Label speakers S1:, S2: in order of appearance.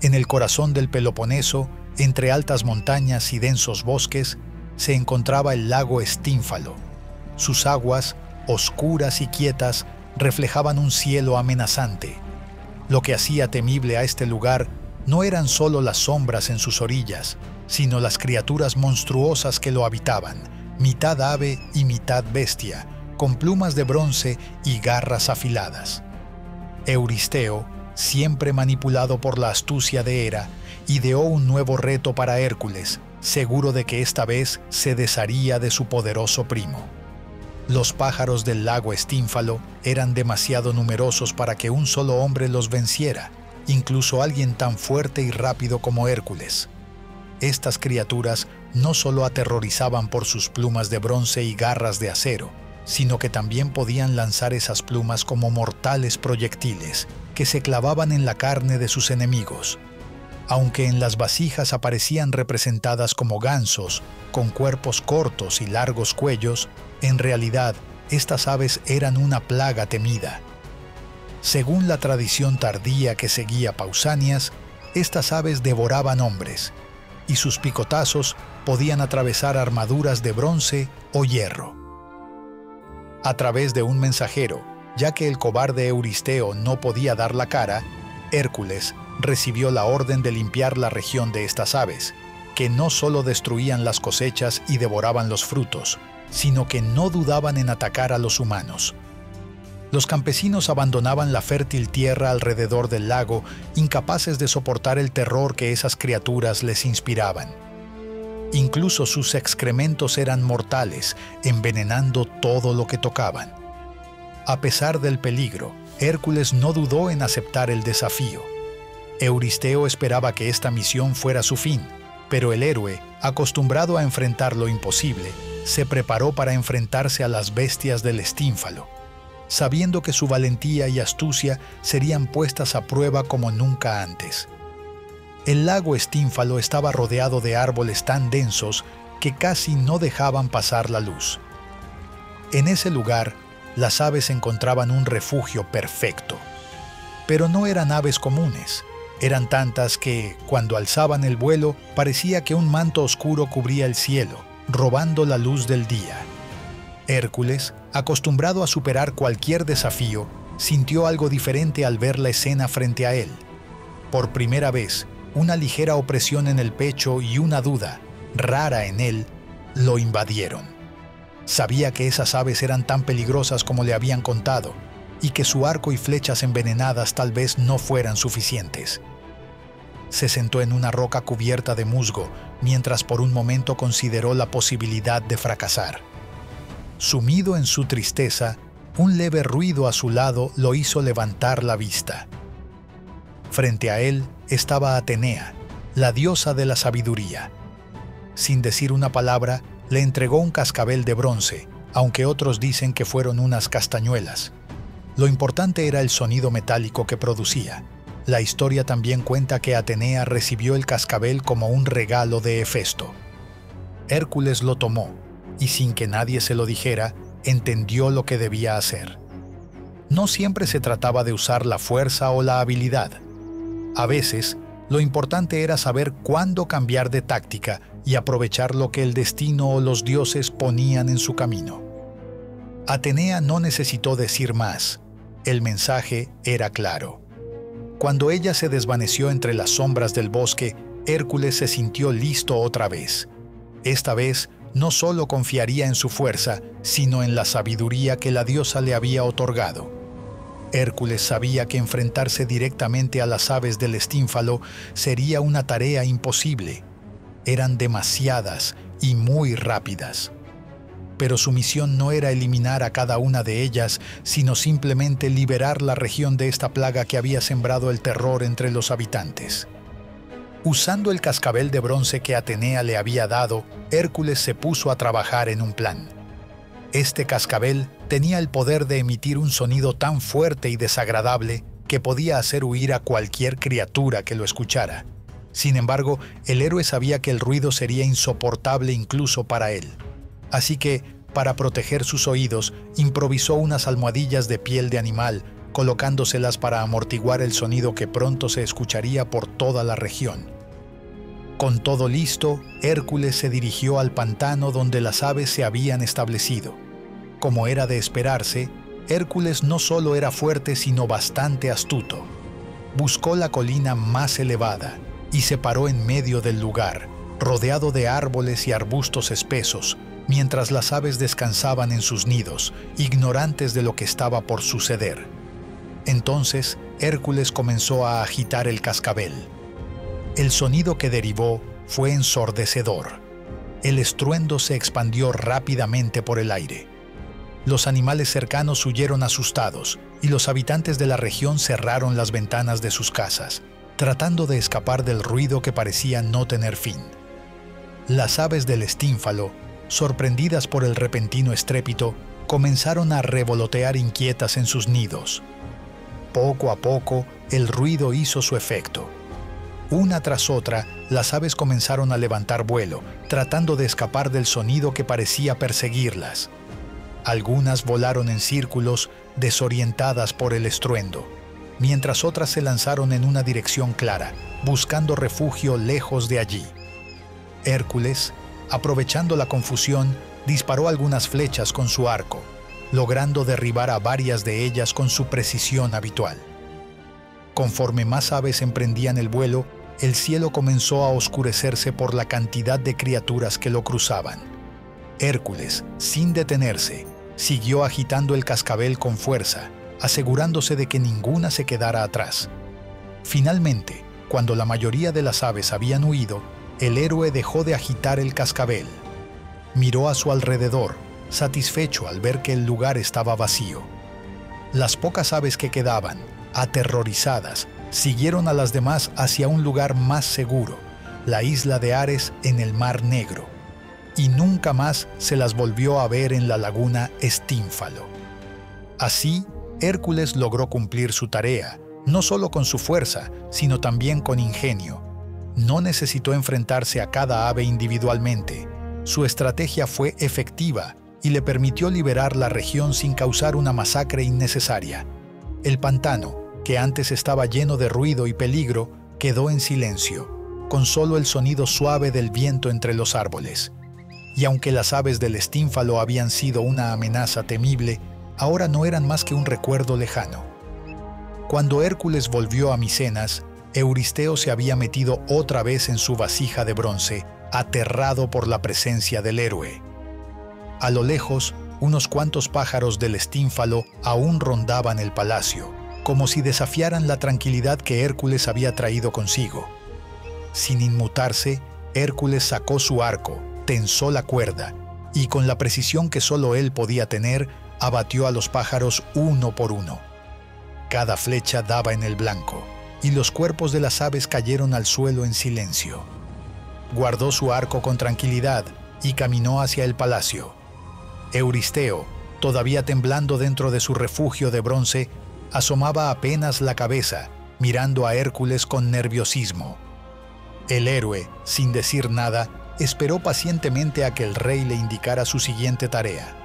S1: En el corazón del Peloponeso, entre altas montañas y densos bosques, se encontraba el lago Estínfalo. Sus aguas, oscuras y quietas, reflejaban un cielo amenazante. Lo que hacía temible a este lugar no eran solo las sombras en sus orillas, sino las criaturas monstruosas que lo habitaban, mitad ave y mitad bestia, con plumas de bronce y garras afiladas. Euristeo, siempre manipulado por la astucia de Hera, ideó un nuevo reto para Hércules, seguro de que esta vez se desharía de su poderoso primo. Los pájaros del lago Estínfalo eran demasiado numerosos para que un solo hombre los venciera, incluso alguien tan fuerte y rápido como Hércules. Estas criaturas no solo aterrorizaban por sus plumas de bronce y garras de acero, sino que también podían lanzar esas plumas como mortales proyectiles que se clavaban en la carne de sus enemigos. Aunque en las vasijas aparecían representadas como gansos, con cuerpos cortos y largos cuellos, en realidad estas aves eran una plaga temida. Según la tradición tardía que seguía Pausanias, estas aves devoraban hombres, y sus picotazos podían atravesar armaduras de bronce o hierro. A través de un mensajero, ya que el cobarde Euristeo no podía dar la cara, Hércules recibió la orden de limpiar la región de estas aves, que no solo destruían las cosechas y devoraban los frutos, sino que no dudaban en atacar a los humanos. Los campesinos abandonaban la fértil tierra alrededor del lago, incapaces de soportar el terror que esas criaturas les inspiraban. Incluso sus excrementos eran mortales, envenenando todo lo que tocaban. A pesar del peligro, Hércules no dudó en aceptar el desafío. Euristeo esperaba que esta misión fuera su fin, pero el héroe, acostumbrado a enfrentar lo imposible, se preparó para enfrentarse a las bestias del Estínfalo, sabiendo que su valentía y astucia serían puestas a prueba como nunca antes. El lago Estínfalo estaba rodeado de árboles tan densos que casi no dejaban pasar la luz. En ese lugar, las aves encontraban un refugio perfecto. Pero no eran aves comunes. Eran tantas que, cuando alzaban el vuelo, parecía que un manto oscuro cubría el cielo, robando la luz del día. Hércules, acostumbrado a superar cualquier desafío, sintió algo diferente al ver la escena frente a él. Por primera vez, una ligera opresión en el pecho y una duda, rara en él, lo invadieron. Sabía que esas aves eran tan peligrosas como le habían contado, y que su arco y flechas envenenadas tal vez no fueran suficientes. Se sentó en una roca cubierta de musgo, mientras por un momento consideró la posibilidad de fracasar. Sumido en su tristeza, un leve ruido a su lado lo hizo levantar la vista. Frente a él estaba Atenea, la diosa de la sabiduría. Sin decir una palabra, le entregó un cascabel de bronce, aunque otros dicen que fueron unas castañuelas. Lo importante era el sonido metálico que producía. La historia también cuenta que Atenea recibió el cascabel como un regalo de Hefesto. Hércules lo tomó, y sin que nadie se lo dijera, entendió lo que debía hacer. No siempre se trataba de usar la fuerza o la habilidad. A veces, lo importante era saber cuándo cambiar de táctica y aprovechar lo que el destino o los dioses ponían en su camino. Atenea no necesitó decir más. El mensaje era claro. Cuando ella se desvaneció entre las sombras del bosque, Hércules se sintió listo otra vez. Esta vez, no solo confiaría en su fuerza, sino en la sabiduría que la diosa le había otorgado. Hércules sabía que enfrentarse directamente a las aves del Estínfalo sería una tarea imposible. Eran demasiadas y muy rápidas. Pero su misión no era eliminar a cada una de ellas, sino simplemente liberar la región de esta plaga que había sembrado el terror entre los habitantes. Usando el cascabel de bronce que Atenea le había dado, Hércules se puso a trabajar en un plan. Este cascabel tenía el poder de emitir un sonido tan fuerte y desagradable que podía hacer huir a cualquier criatura que lo escuchara. Sin embargo, el héroe sabía que el ruido sería insoportable incluso para él. Así que, para proteger sus oídos, improvisó unas almohadillas de piel de animal, colocándoselas para amortiguar el sonido que pronto se escucharía por toda la región. Con todo listo, Hércules se dirigió al pantano donde las aves se habían establecido. Como era de esperarse, Hércules no solo era fuerte sino bastante astuto. Buscó la colina más elevada y se paró en medio del lugar, rodeado de árboles y arbustos espesos, mientras las aves descansaban en sus nidos, ignorantes de lo que estaba por suceder. Entonces, Hércules comenzó a agitar el cascabel. El sonido que derivó fue ensordecedor. El estruendo se expandió rápidamente por el aire. Los animales cercanos huyeron asustados y los habitantes de la región cerraron las ventanas de sus casas, tratando de escapar del ruido que parecía no tener fin. Las aves del estínfalo, sorprendidas por el repentino estrépito, comenzaron a revolotear inquietas en sus nidos. Poco a poco, el ruido hizo su efecto. Una tras otra, las aves comenzaron a levantar vuelo, tratando de escapar del sonido que parecía perseguirlas. Algunas volaron en círculos, desorientadas por el estruendo, mientras otras se lanzaron en una dirección clara, buscando refugio lejos de allí. Hércules, aprovechando la confusión, disparó algunas flechas con su arco, logrando derribar a varias de ellas con su precisión habitual. Conforme más aves emprendían el vuelo, el cielo comenzó a oscurecerse por la cantidad de criaturas que lo cruzaban. Hércules, sin detenerse, siguió agitando el cascabel con fuerza, asegurándose de que ninguna se quedara atrás. Finalmente, cuando la mayoría de las aves habían huido, el héroe dejó de agitar el cascabel. Miró a su alrededor, satisfecho al ver que el lugar estaba vacío. Las pocas aves que quedaban, aterrorizadas, siguieron a las demás hacia un lugar más seguro, la isla de Ares en el Mar Negro, y nunca más se las volvió a ver en la laguna Estínfalo. Así, Hércules logró cumplir su tarea, no solo con su fuerza, sino también con ingenio. No necesitó enfrentarse a cada ave individualmente. Su estrategia fue efectiva y le permitió liberar la región sin causar una masacre innecesaria. El pantano, que antes estaba lleno de ruido y peligro, quedó en silencio, con solo el sonido suave del viento entre los árboles. Y aunque las aves del estínfalo habían sido una amenaza temible, ahora no eran más que un recuerdo lejano. Cuando Hércules volvió a Micenas, Euristeo se había metido otra vez en su vasija de bronce, aterrado por la presencia del héroe. A lo lejos, unos cuantos pájaros del estínfalo aún rondaban el palacio, como si desafiaran la tranquilidad que Hércules había traído consigo. Sin inmutarse, Hércules sacó su arco, tensó la cuerda y, con la precisión que solo él podía tener, abatió a los pájaros uno por uno. Cada flecha daba en el blanco, y los cuerpos de las aves cayeron al suelo en silencio. Guardó su arco con tranquilidad y caminó hacia el palacio. Euristeo, todavía temblando dentro de su refugio de bronce, asomaba apenas la cabeza, mirando a Hércules con nerviosismo. El héroe, sin decir nada, esperó pacientemente a que el rey le indicara su siguiente tarea.